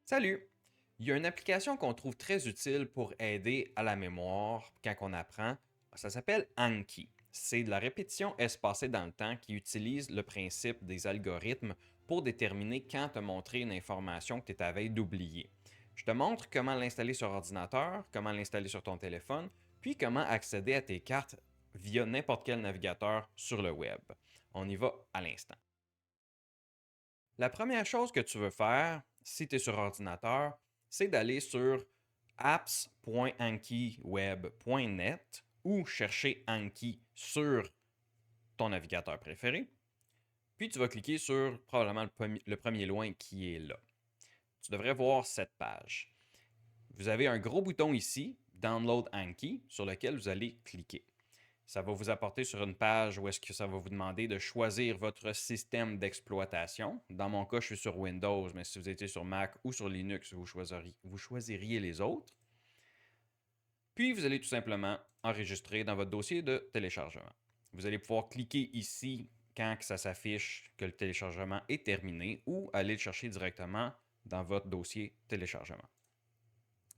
Salut! Il y a une application qu'on trouve très utile pour aider à la mémoire quand on apprend. Ça s'appelle Anki. C'est de la répétition espacée dans le temps qui utilise le principe des algorithmes pour déterminer quand te montrer une information que tu es à veille d'oublier. Je te montre comment l'installer sur ordinateur, comment l'installer sur ton téléphone, puis comment accéder à tes cartes via n'importe quel navigateur sur le web. On y va à l'instant. La première chose que tu veux faire, si tu es sur ordinateur, c'est d'aller sur apps.ankiweb.net ou chercher Anki sur ton navigateur préféré. Puis tu vas cliquer sur probablement le premier lien qui est là. Tu devrais voir cette page. Vous avez un gros bouton ici, Download Anki, sur lequel vous allez cliquer. Ça va vous apporter sur une page où est-ce que ça va vous demander de choisir votre système d'exploitation. Dans mon cas, je suis sur Windows, mais si vous étiez sur Mac ou sur Linux, vous choisiriez les autres. Puis, vous allez tout simplement enregistrer dans votre dossier de téléchargement. Vous allez pouvoir cliquer ici quand ça s'affiche que le téléchargement est terminé ou aller le chercher directement dans votre dossier téléchargement.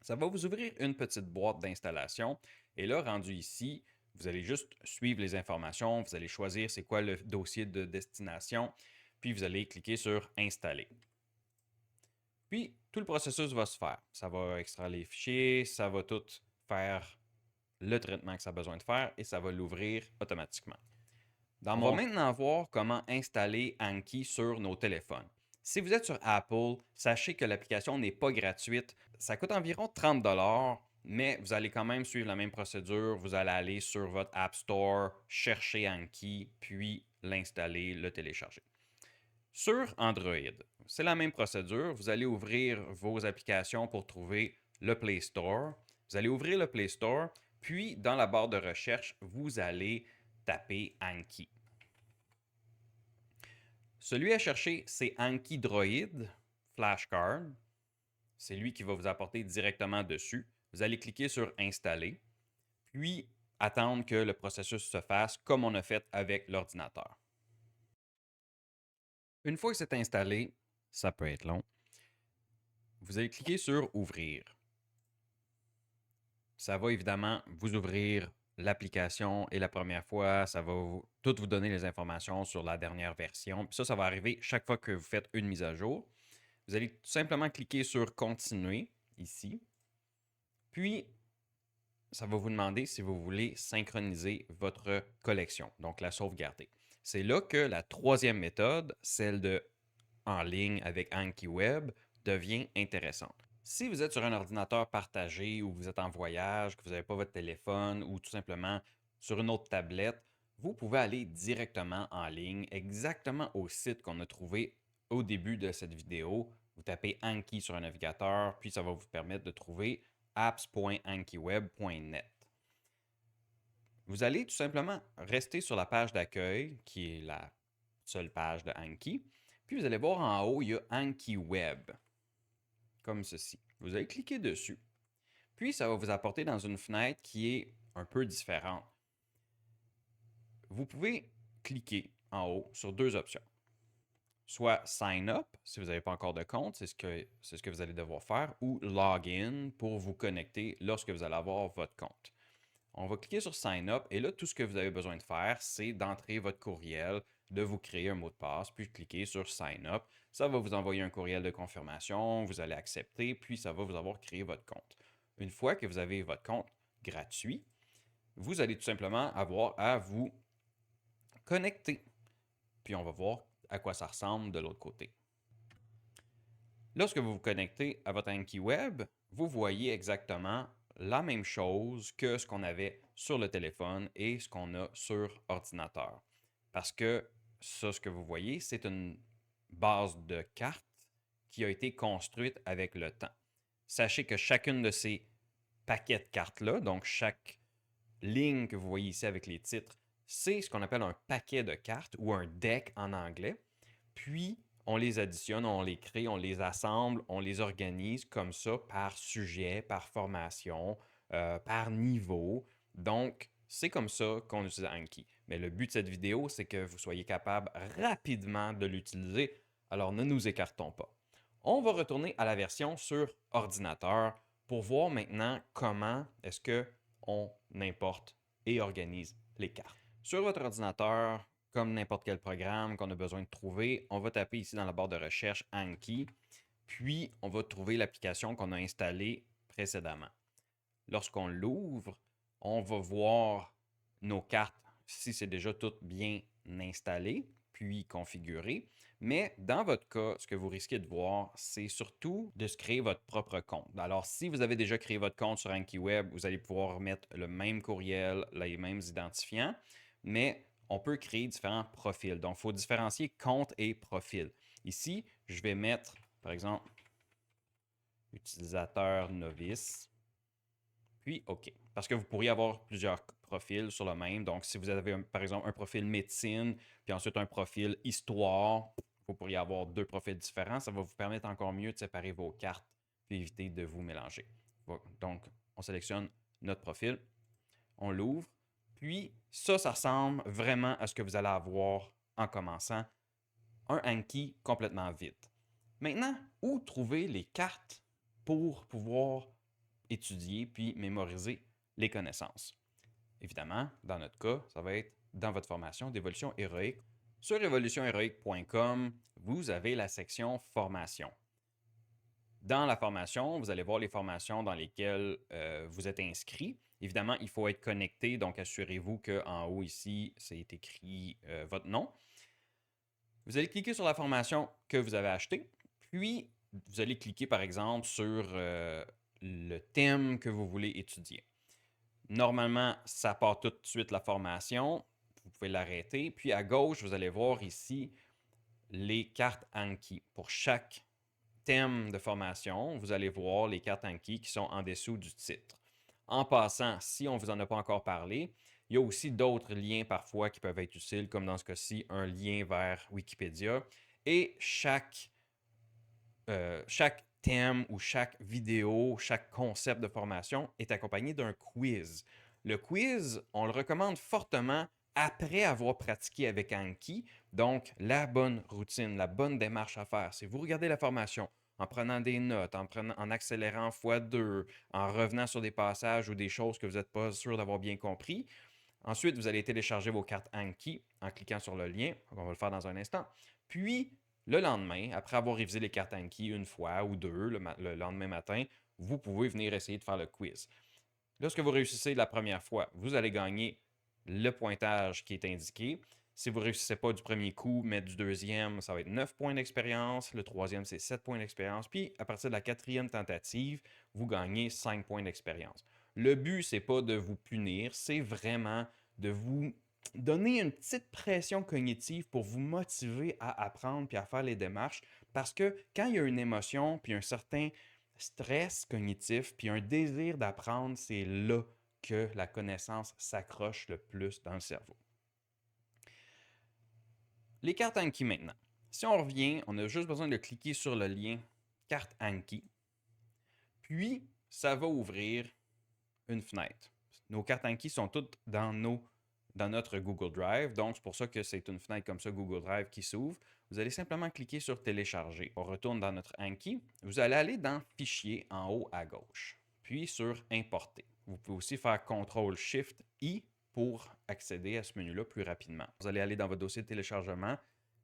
Ça va vous ouvrir une petite boîte d'installation et là, rendu ici, vous allez juste suivre les informations, vous allez choisir c'est quoi le dossier de destination, puis vous allez cliquer sur Installer. Puis, tout le processus va se faire. Ça va extraire les fichiers, ça va tout faire le traitement que ça a besoin de faire et ça va l'ouvrir automatiquement. On va maintenant voir comment installer Anki sur nos téléphones. Si vous êtes sur Apple, sachez que l'application n'est pas gratuite. Ça coûte environ 30 mais vous allez quand même suivre la même procédure. Vous allez aller sur votre App Store, chercher Anki, puis l'installer, le télécharger. Sur Android, c'est la même procédure. Vous allez ouvrir vos applications pour trouver le Play Store. Vous allez ouvrir le Play Store, puis dans la barre de recherche, vous allez taper Anki. Celui à chercher, c'est Anki Droid Flashcard. C'est lui qui va vous apporter directement dessus. Vous allez cliquer sur Installer, puis attendre que le processus se fasse comme on a fait avec l'ordinateur. Une fois que c'est installé, ça peut être long, vous allez cliquer sur Ouvrir. Ça va évidemment vous ouvrir l'application et la première fois, ça va tout vous donner les informations sur la dernière version. Puis ça va arriver chaque fois que vous faites une mise à jour. Vous allez tout simplement cliquer sur Continuer ici. Puis, ça va vous demander si vous voulez synchroniser votre collection, donc la sauvegarder. C'est là que la troisième méthode, celle de en ligne avec Anki Web, devient intéressante. Si vous êtes sur un ordinateur partagé ou vous êtes en voyage, que vous n'avez pas votre téléphone ou tout simplement sur une autre tablette, vous pouvez aller directement en ligne, exactement au site qu'on a trouvé au début de cette vidéo. Vous tapez Anki sur un navigateur, puis ça va vous permettre de trouver apps.ankiweb.net. Vous allez tout simplement rester sur la page d'accueil, qui est la seule page de Anki, puis vous allez voir en haut, il y a Anki Web, comme ceci. Vous allez cliquer dessus. Puis, ça va vous apporter dans une fenêtre qui est un peu différente. Vous pouvez cliquer en haut sur deux options. Soit Sign Up, si vous n'avez pas encore de compte, c'est ce que vous allez devoir faire, ou Login pour vous connecter lorsque vous allez avoir votre compte. On va cliquer sur Sign Up et là, tout ce que vous avez besoin de faire, c'est d'entrer votre courriel, de vous créer un mot de passe, puis cliquer sur Sign Up. Ça va vous envoyer un courriel de confirmation, vous allez accepter, puis ça va vous avoir créé votre compte. Une fois que vous avez votre compte gratuit, vous allez tout simplement avoir à vous connecter. Puis on va voir à quoi ça ressemble de l'autre côté. Lorsque vous vous connectez à votre Anki Web, vous voyez exactement la même chose que ce qu'on avait sur le téléphone et ce qu'on a sur ordinateur. Parce que ça, ce que vous voyez, c'est une base de cartes qui a été construite avec le temps. Sachez que chacune de ces paquets de cartes-là, donc chaque ligne que vous voyez ici avec les titres, c'est ce qu'on appelle un paquet de cartes ou un deck en anglais. Puis, on les additionne, on les crée, on les assemble, on les organise comme ça par sujet, par formation, par niveau. Donc, c'est comme ça qu'on utilise Anki. Mais le but de cette vidéo, c'est que vous soyez capable rapidement de l'utiliser. Alors, ne nous écartons pas. On va retourner à la version sur ordinateur pour voir maintenant comment est-ce qu'on importe et organise les cartes. Sur votre ordinateur, comme n'importe quel programme qu'on a besoin de trouver, on va taper ici dans la barre de recherche Anki, puis on va trouver l'application qu'on a installée précédemment. Lorsqu'on l'ouvre, on va voir nos cartes si c'est déjà tout bien installé, puis configuré. Mais dans votre cas, ce que vous risquez de voir, c'est surtout de se créer votre propre compte. Alors, si vous avez déjà créé votre compte sur Anki Web, vous allez pouvoir mettre le même courriel, les mêmes identifiants, mais on peut créer différents profils. Donc, il faut différencier compte et profil. Ici, je vais mettre, par exemple, utilisateur novice. Puis, OK. Parce que vous pourriez avoir plusieurs profils sur le même. Donc, si vous avez, par exemple, un profil médecine, puis ensuite un profil histoire, vous pourriez avoir deux profils différents. Ça va vous permettre encore mieux de séparer vos cartes, puis éviter de vous mélanger. Donc, on sélectionne notre profil, on l'ouvre, puis ça ressemble vraiment à ce que vous allez avoir en commençant. Un Anki complètement vide. Maintenant, où trouver les cartes pour pouvoir étudier puis mémoriser les connaissances? Évidemment, dans notre cas, ça va être dans votre formation d'évolution héroïque. Sur évolutionhéroïque.com, vous avez la section formation. Dans la formation, vous allez voir les formations dans lesquelles vous êtes inscrit. Évidemment, il faut être connecté, donc assurez-vous qu'en haut ici, c'est écrit votre nom. Vous allez cliquer sur la formation que vous avez achetée, puis vous allez cliquer par exemple sur le thème que vous voulez étudier. Normalement, ça part tout de suite la formation. Vous pouvez l'arrêter. Puis à gauche, vous allez voir ici les cartes Anki. Pour chaque thème de formation, vous allez voir les cartes Anki qui sont en dessous du titre. En passant, si on ne vous en a pas encore parlé, il y a aussi d'autres liens parfois qui peuvent être utiles, comme dans ce cas-ci, un lien vers Wikipédia. Et chaque thème ou chaque vidéo, chaque concept de formation est accompagné d'un quiz. Le quiz, on le recommande fortement après avoir pratiqué avec Anki. Donc, la bonne routine, la bonne démarche à faire, c'est vous regardez la formation en prenant des notes, en accélérant x2, en revenant sur des passages ou des choses que vous n'êtes pas sûr d'avoir bien compris. Ensuite, vous allez télécharger vos cartes Anki en cliquant sur le lien. On va le faire dans un instant. Puis, le lendemain, après avoir révisé les cartes Anki une fois ou deux, le lendemain matin, vous pouvez venir essayer de faire le quiz. Lorsque vous réussissez la première fois, vous allez gagner le pointage qui est indiqué. Si vous ne réussissez pas du premier coup, mais du deuxième, ça va être 9 points d'expérience. Le troisième, c'est 7 points d'expérience. Puis, à partir de la quatrième tentative, vous gagnez 5 points d'expérience. Le but, c'est pas de vous punir, c'est vraiment de vous donner une petite pression cognitive pour vous motiver à apprendre puis à faire les démarches. Parce que quand il y a une émotion puis un certain stress cognitif puis un désir d'apprendre, c'est là que la connaissance s'accroche le plus dans le cerveau. Les cartes Anki maintenant. Si on revient, on a juste besoin de cliquer sur le lien carte Anki. Puis, ça va ouvrir une fenêtre. Nos cartes Anki sont toutes dans notre Google Drive. Donc, c'est pour ça que c'est une fenêtre comme ça, Google Drive, qui s'ouvre. Vous allez simplement cliquer sur Télécharger. On retourne dans notre Anki. Vous allez aller dans Fichier en haut à gauche, puis sur Importer. Vous pouvez aussi faire CTRL-SHIFT-I pour accéder à ce menu-là plus rapidement. Vous allez aller dans votre dossier de téléchargement,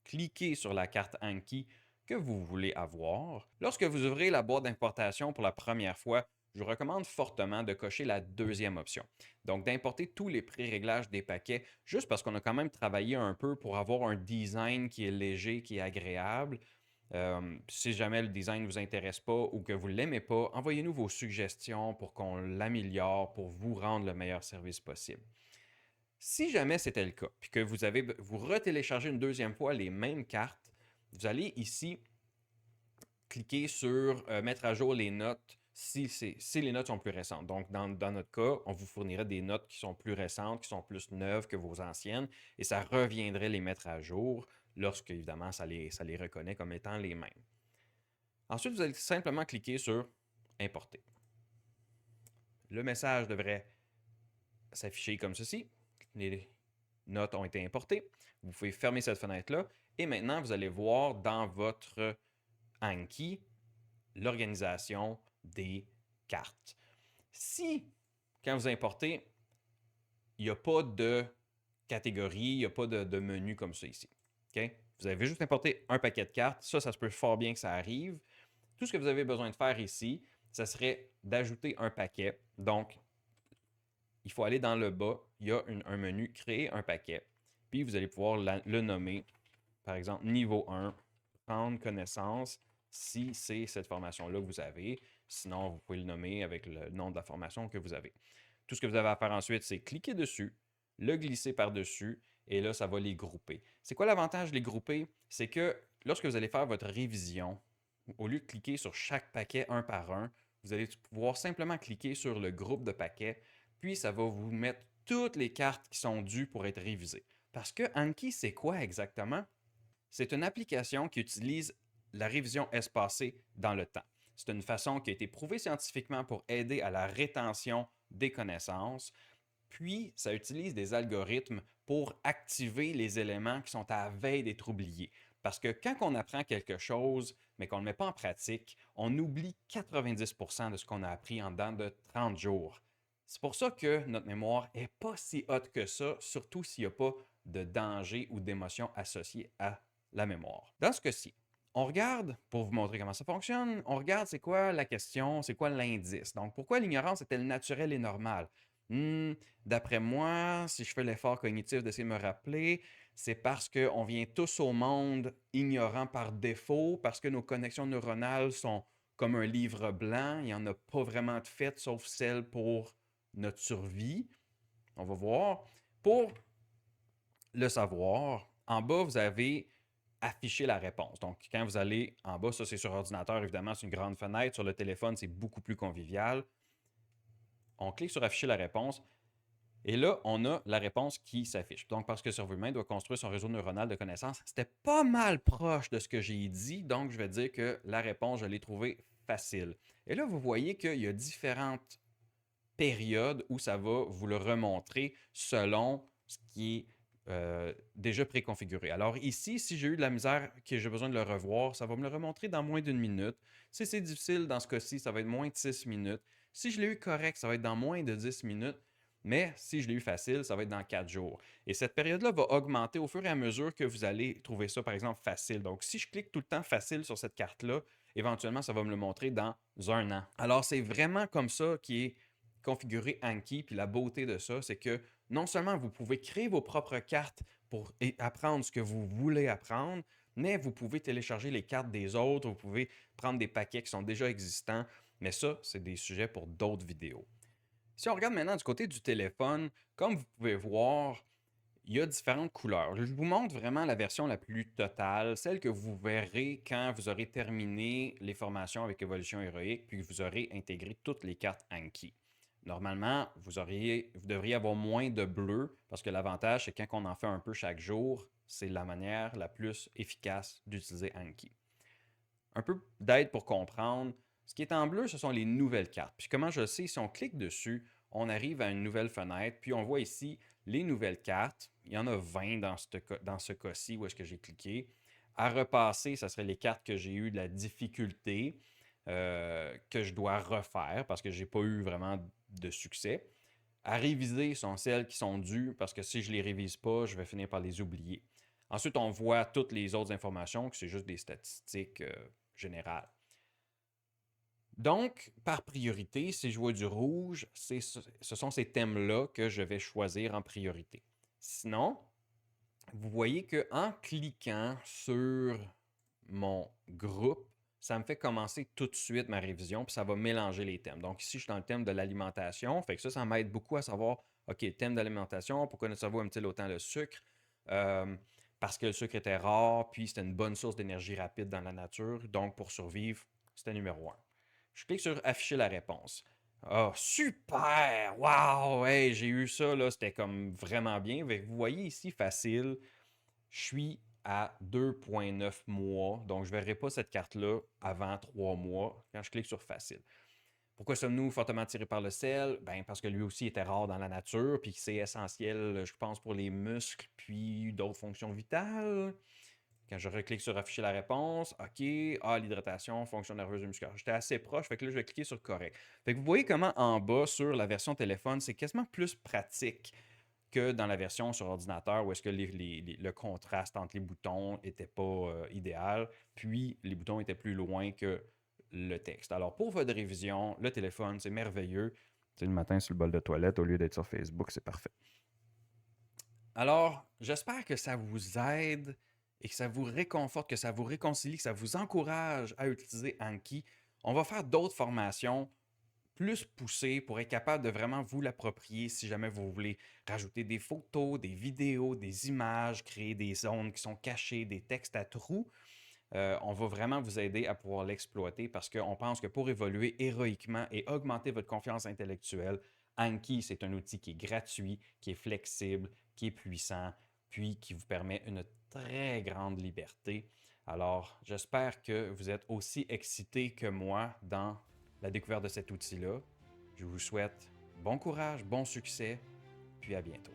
cliquez sur la carte Anki que vous voulez avoir. Lorsque vous ouvrez la boîte d'importation pour la première fois, je vous recommande fortement de cocher la deuxième option. Donc, d'importer tous les pré-réglages des paquets, juste parce qu'on a quand même travaillé un peu pour avoir un design qui est léger, qui est agréable. Si jamais le design ne vous intéresse pas ou que vous ne l'aimez pas, envoyez-nous vos suggestions pour qu'on l'améliore, pour vous rendre le meilleur service possible. Si jamais c'était le cas, puis que vous retéléchargez une deuxième fois les mêmes cartes, vous allez ici cliquer sur mettre à jour les notes si les notes sont plus récentes. Donc, dans notre cas, on vous fournirait des notes qui sont plus récentes, qui sont plus neuves que vos anciennes, et ça reviendrait les mettre à jour lorsque, évidemment, ça les reconnaît comme étant les mêmes. Ensuite, vous allez simplement cliquer sur Importer. Le message devrait s'afficher comme ceci. Les notes ont été importées. Vous pouvez fermer cette fenêtre-là. Et maintenant, vous allez voir dans votre Anki l'organisation des cartes. Si, quand vous importez, il n'y a pas de catégorie, il n'y a pas de menu comme ça ici. Okay? Vous avez juste importé un paquet de cartes. Ça se peut fort bien que ça arrive. Tout ce que vous avez besoin de faire ici, ça serait d'ajouter un paquet. Donc, il faut aller dans le bas. Il y a un menu Créer un paquet. Puis, vous allez pouvoir le nommer, par exemple, niveau 1, prendre connaissance si c'est cette formation-là que vous avez. Sinon, vous pouvez le nommer avec le nom de la formation que vous avez. Tout ce que vous avez à faire ensuite, c'est cliquer dessus, le glisser par-dessus, et là, ça va les grouper. C'est quoi l'avantage de les grouper? C'est que lorsque vous allez faire votre révision, au lieu de cliquer sur chaque paquet un par un, vous allez pouvoir simplement cliquer sur le groupe de paquets, puis ça va vous mettre toutes les cartes qui sont dues pour être révisées. Parce que Anki, c'est quoi exactement? C'est une application qui utilise la révision espacée dans le temps. C'est une façon qui a été prouvée scientifiquement pour aider à la rétention des connaissances. Puis, ça utilise des algorithmes pour activer les éléments qui sont à la veille d'être oubliés. Parce que quand on apprend quelque chose, mais qu'on ne le met pas en pratique, on oublie 90% de ce qu'on a appris en dedans de 30 jours. C'est pour ça que notre mémoire n'est pas si haute que ça, surtout s'il n'y a pas de danger ou d'émotion associée à la mémoire. Dans ce cas-ci, on regarde, pour vous montrer comment ça fonctionne, on regarde c'est quoi la question, c'est quoi l'indice. Donc, pourquoi l'ignorance est-elle naturelle et normale? D'après moi, si je fais l'effort cognitif d'essayer de me rappeler, c'est parce qu'on vient tous au monde ignorant par défaut, parce que nos connexions neuronales sont comme un livre blanc, il n'y en a pas vraiment de fait, sauf celle pour notre survie. On va voir. Pour le savoir, en bas, vous avez afficher la réponse. Donc, quand vous allez en bas, ça c'est sur ordinateur, évidemment, c'est une grande fenêtre. Sur le téléphone, c'est beaucoup plus convivial. On clique sur afficher la réponse. Et là, on a la réponse qui s'affiche. Donc, parce que le cerveau humain doit construire son réseau neuronal de connaissances, c'était pas mal proche de ce que j'ai dit. Donc, je vais dire que la réponse, je l'ai trouvée facile. Et là, vous voyez qu'il y a différentes périodes où ça va vous le remontrer selon ce qui est déjà préconfiguré. Alors ici, si j'ai eu de la misère que j'ai besoin de le revoir, ça va me le remontrer dans moins d'une minute. Si c'est difficile, dans ce cas-ci, ça va être moins de 6 minutes. Si je l'ai eu correct, ça va être dans moins de 10 minutes. Mais si je l'ai eu facile, ça va être dans 4 jours. Et cette période-là va augmenter au fur et à mesure que vous allez trouver ça, par exemple, facile. Donc, si je clique tout le temps facile sur cette carte-là, éventuellement, ça va me le montrer dans un an. Alors, c'est vraiment comme ça qui est configuré Anki. Puis la beauté de ça, c'est que non seulement vous pouvez créer vos propres cartes pour apprendre ce que vous voulez apprendre, mais vous pouvez télécharger les cartes des autres, vous pouvez prendre des paquets qui sont déjà existants, mais ça, c'est des sujets pour d'autres vidéos. Si on regarde maintenant du côté du téléphone, comme vous pouvez voir, il y a différentes couleurs. Je vous montre vraiment la version la plus totale, celle que vous verrez quand vous aurez terminé les formations avec Évolution Héroïque, puis que vous aurez intégré toutes les cartes Anki. Normalement, vous devriez avoir moins de bleu parce que l'avantage, c'est quand on en fait un peu chaque jour, c'est la manière la plus efficace d'utiliser Anki. Un peu d'aide pour comprendre. Ce qui est en bleu, ce sont les nouvelles cartes. Puis comment je le sais, si on clique dessus, on arrive à une nouvelle fenêtre, puis on voit ici les nouvelles cartes. Il y en a 20 dans ce cas-ci où est-ce que j'ai cliqué. À repasser, ce serait les cartes que j'ai eues de la difficulté que je dois refaire parce que je n'ai pas eu vraiment de succès. À réviser sont celles qui sont dues parce que si je ne les révise pas, je vais finir par les oublier. Ensuite, on voit toutes les autres informations, que c'est juste des statistiques générales. Donc, par priorité, si je vois du rouge, ce sont ces thèmes-là que je vais choisir en priorité. Sinon, vous voyez qu'en cliquant sur mon groupe, ça me fait commencer tout de suite ma révision, puis ça va mélanger les thèmes. Donc ici, je suis dans le thème de l'alimentation, fait que ça m'aide beaucoup à savoir, OK, thème d'alimentation, pourquoi notre cerveau aime-t-il autant le sucre? Parce que le sucre était rare, puis c'était une bonne source d'énergie rapide dans la nature, donc pour survivre, c'était numéro 1. Je clique sur afficher la réponse. Oh, super! Wow! Hey, j'ai eu ça, là, c'était comme vraiment bien. Vous voyez ici, facile, je suis à 2,9 mois, donc je ne verrai pas cette carte-là avant 3 mois quand je clique sur facile. Pourquoi sommes-nous fortement attirés par le sel? Ben, parce que lui aussi était rare dans la nature, puis c'est essentiel, je pense, pour les muscles, puis d'autres fonctions vitales. Quand je reclique sur afficher la réponse, OK, l'hydratation, fonction nerveuse et musculaire. J'étais assez proche, fait que là, je vais cliquer sur correct. Fait que vous voyez comment en bas, sur la version téléphone, c'est quasiment plus pratique que dans la version sur ordinateur où est-ce que le contraste entre les boutons n'était pas idéal, puis les boutons étaient plus loin que le texte. Alors, pour votre révision, le téléphone, c'est merveilleux. C'est le matin sur le bol de toilette au lieu d'être sur Facebook, c'est parfait. Alors, j'espère que ça vous aide et que ça vous réconforte, que ça vous réconcilie, que ça vous encourage à utiliser Anki. On va faire d'autres formations plus poussées pour être capable de vraiment vous l'approprier si jamais vous voulez rajouter des photos, des vidéos, des images, créer des zones qui sont cachées, des textes à trous. On va vraiment vous aider à pouvoir l'exploiter parce qu'on pense que pour évoluer héroïquement et augmenter votre confiance intellectuelle, Anki, c'est un outil qui est gratuit, qui est flexible, qui est puissant, puis qui vous permet une très grande liberté. Alors, j'espère que vous êtes aussi excités que moi dans la découverte de cet outil-là. Je vous souhaite bon courage, bon succès, puis à bientôt.